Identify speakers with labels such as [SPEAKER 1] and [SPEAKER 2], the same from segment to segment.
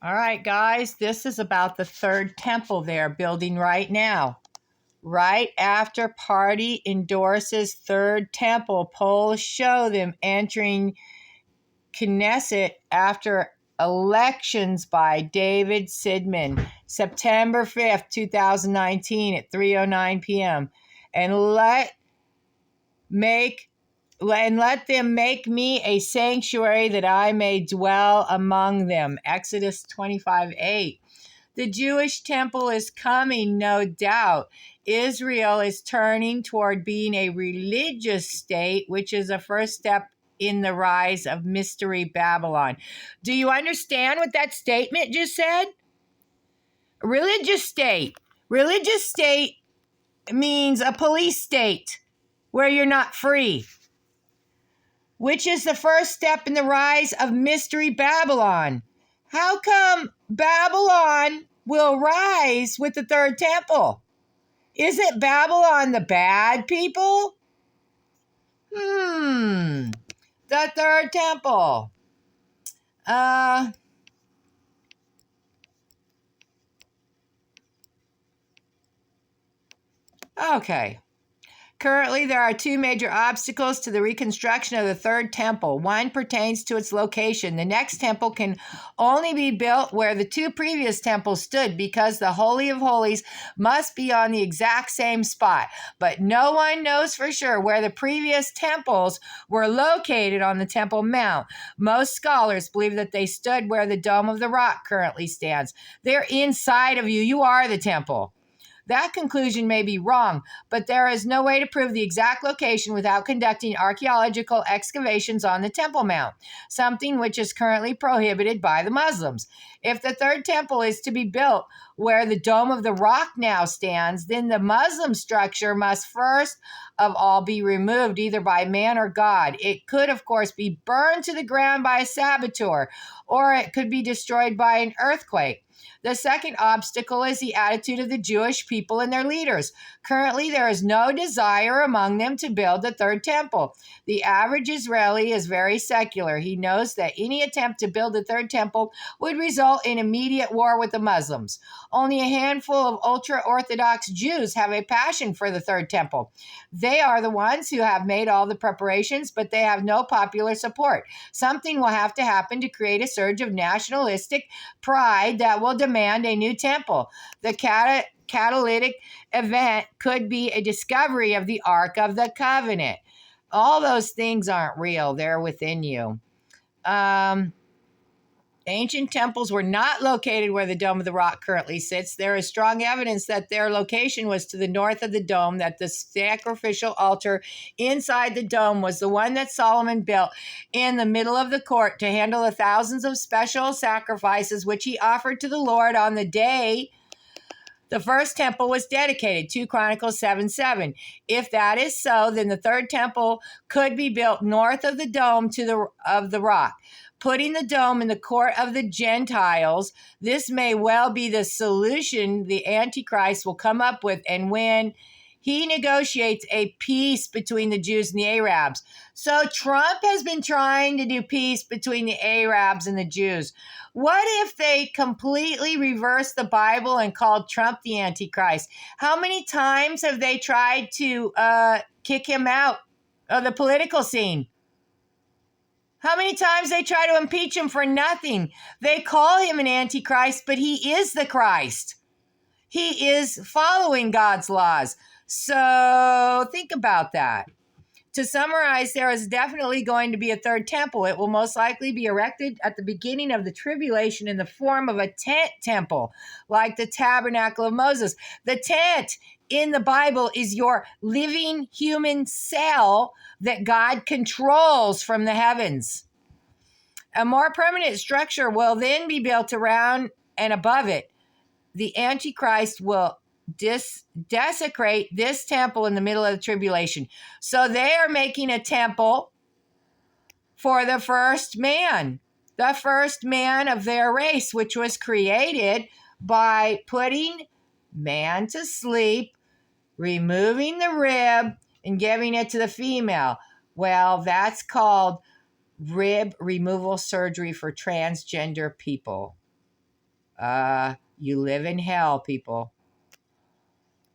[SPEAKER 1] All right, guys, this is about the third temple they're building right now. Right after party endorses third temple, polls show them entering Knesset after elections by David Sidman, September 5th, 2019 at 3:09 p.m. And make let them make me a sanctuary that I may dwell among them. Exodus 25:8. The Jewish temple is coming, no doubt. Israel is turning toward being a religious state, which is a first step in the rise of Mystery Babylon. Do you understand what that statement just said? Religious state. Religious state means a police state where you're not free, which is the first step in the rise of Mystery Babylon. How come Babylon will rise with the third temple? Isn't Babylon the bad people? The third temple. Okay. Currently, there are two major obstacles to the reconstruction of the third temple. One pertains to its location. The next temple can only be built where the two previous temples stood because the Holy of Holies must be on the exact same spot. But no one knows for sure where the previous temples were located on the Temple Mount. Most scholars believe that they stood where the Dome of the Rock currently stands. They're inside of you. You are the temple. That conclusion may be wrong, but there is no way to prove the exact location without conducting archaeological excavations on the Temple Mount, something which is currently prohibited by the Muslims. If the third temple is to be built where the Dome of the Rock now stands, then the Muslim structure must first of all be removed either by man or God. It could, of course, be burned to the ground by a saboteur, or it could be destroyed by an earthquake. The second obstacle is the attitude of the Jewish people and their leaders. Currently, there is no desire among them to build the third temple. The average Israeli is very secular. He knows that any attempt to build the third temple would result in immediate war with the Muslims. Only a handful of ultra-Orthodox Jews have a passion for the third temple. They are the ones who have made all the preparations, but they have no popular support. Something will have to happen to create a surge of nationalistic pride that will demand a new temple. The catalytic event could be a discovery of the Ark of the Covenant. All those things aren't real. They're within you. Ancient temples were not located where the Dome of the Rock currently sits. There is strong evidence that their location was to the north of the dome, that the sacrificial altar inside the dome was the one that Solomon built in the middle of the court to handle the thousands of special sacrifices which he offered to the Lord on the day the first temple was dedicated. 2 Chronicles 7:7. If that is so, then the third temple could be built north of the dome of the rock, putting the dome in the court of the Gentiles. This may well be the solution the Antichrist will come up with, and when he negotiates a peace between the Jews and the Arabs. So Trump has been trying to do peace between the Arabs and the Jews. What if they completely reversed the Bible and called Trump the Antichrist? How many times have they tried to kick him out of the political scene? How many times they try to impeach him for nothing? They call him an Antichrist, but he is the Christ. He is following God's laws. So think about that. To summarize, there is definitely going to be a third temple. It will most likely be erected at the beginning of the tribulation in the form of a tent temple, like the tabernacle of Moses. The tent in the Bible is your living human cell that God controls from the heavens. A more permanent structure will then be built around and above it. The Antichrist will desecrate this temple in the middle of the tribulation. So they are making a temple for the first man of their race, which was created by putting man to sleep, removing the rib, and giving it to the female. Well, that's called rib removal surgery for transgender people. You live in hell, people.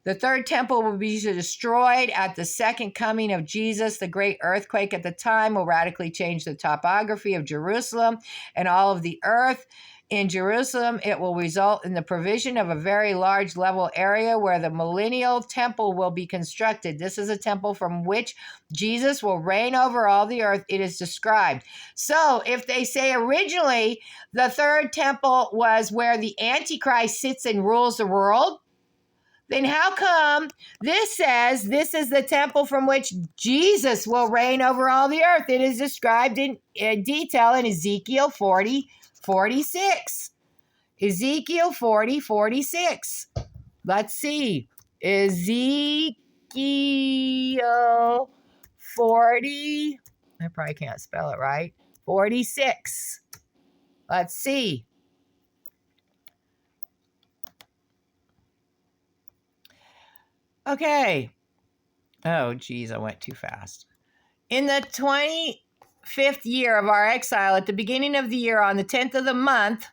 [SPEAKER 1] The third temple will be destroyed at the second coming of Jesus. The great earthquake at the time will radically change the topography of Jerusalem and all of the earth. In Jerusalem, it will result in the provision of a very large level area where the millennial temple will be constructed. This is a temple from which Jesus will reign over all the earth. It is described. So if they say originally the third temple was where the Antichrist sits and rules the world, then how come this says this is the temple from which Jesus will reign over all the earth? It is described in detail in Ezekiel 40:46. Ezekiel 40:46. Let's see. Ezekiel 40. I probably can't spell it right. 46. Let's see. Okay. Oh, geez, I went too fast. In the 25th year of our exile, at the beginning of the year, on the 10th of the month,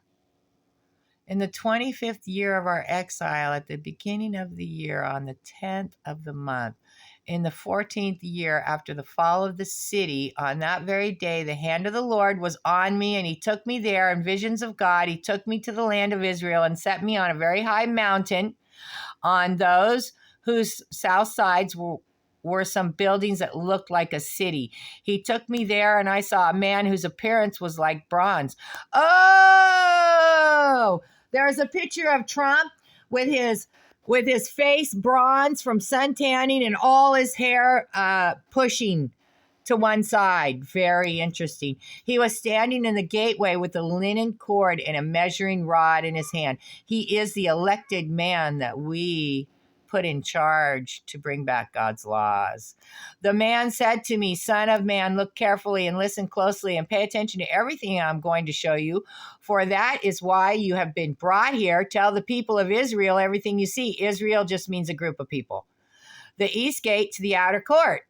[SPEAKER 1] in the 25th year of our exile, at the beginning of the year, on the 10th of the month, in the 14th year after the fall of the city, on that very day, the hand of the Lord was on me, and he took me there in visions of God. He took me to the land of Israel and set me on a very high mountain, on those whose south sides were some buildings that looked like a city. He took me there, and I saw a man whose appearance was like bronze. Oh, there's a picture of Trump with his face bronze from sun tanning and all his hair pushing to one side. Very interesting. He was standing in the gateway with a linen cord and a measuring rod in his hand. He is the elected man that we put in charge to bring back God's laws. The man said to me, "Son of man, look carefully and listen closely and pay attention to everything I'm going to show you, for that is why you have been brought here. Tell the people of Israel everything you see." Israel just means a group of people. The east gate to the outer court.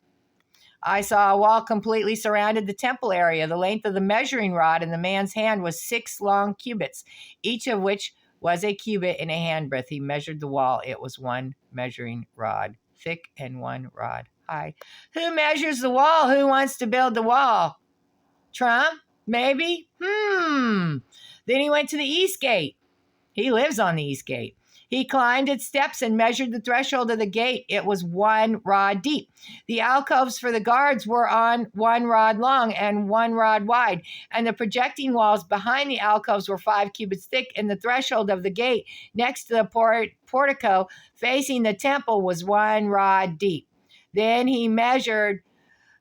[SPEAKER 1] I saw a wall completely surrounded the temple area. The length of the measuring rod in the man's hand was 6 long cubits, each of which was a cubit and a handbreadth. He measured the wall. It was 1 measuring rod thick and 1 rod high. Who measures the wall? Who wants to build the wall? Trump? Maybe? Then he went to the east gate. He lives on the east gate. He climbed its steps and measured the threshold of the gate. It was 1 rod deep. The alcoves for the guards were on 1 rod long and 1 rod wide, and the projecting walls behind the alcoves were 5 cubits thick, and the threshold of the gate next to the portico facing the temple was 1 rod deep. Then he measured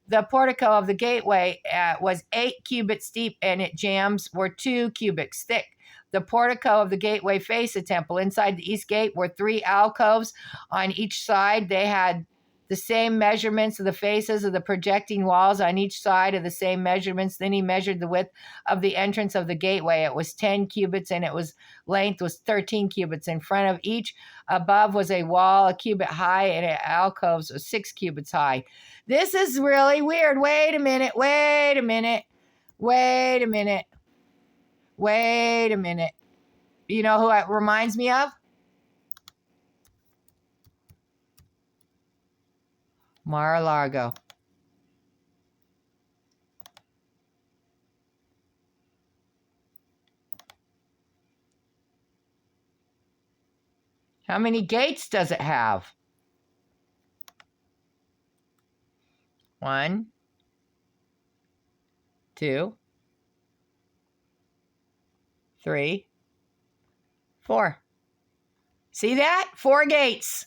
[SPEAKER 1] the portico of the gateway was 8 cubits deep, and its jambs were 2 cubits thick. The portico of the gateway faced the temple. Inside the east gate were 3 alcoves on each side. They had the same measurements of the faces of the projecting walls on each side of the same measurements. Then he measured the width of the entrance of the gateway. It was 10 cubits, and length was 13 cubits. In front of each above was a wall, a cubit high, and alcoves was 6 cubits high. This is really weird. Wait a minute. You know who it reminds me of? Mar-a-Lago. How many gates does it have? 1, 2, 3, 4. See that? 4 gates.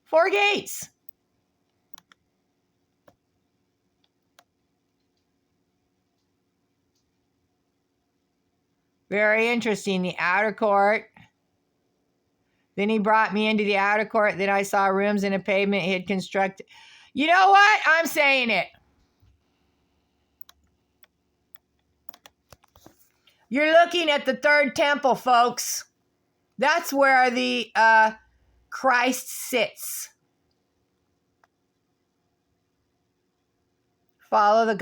[SPEAKER 1] 4 gates. Very interesting. The outer court. Then he brought me into the outer court. Then I saw rooms in a pavement he had constructed. You know what? I'm saying it. You're looking at the third temple, folks. That's where the Christ sits. Follow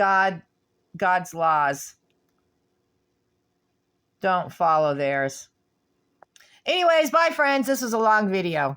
[SPEAKER 1] God's laws. Don't follow theirs. Anyways, bye, friends. This was a long video.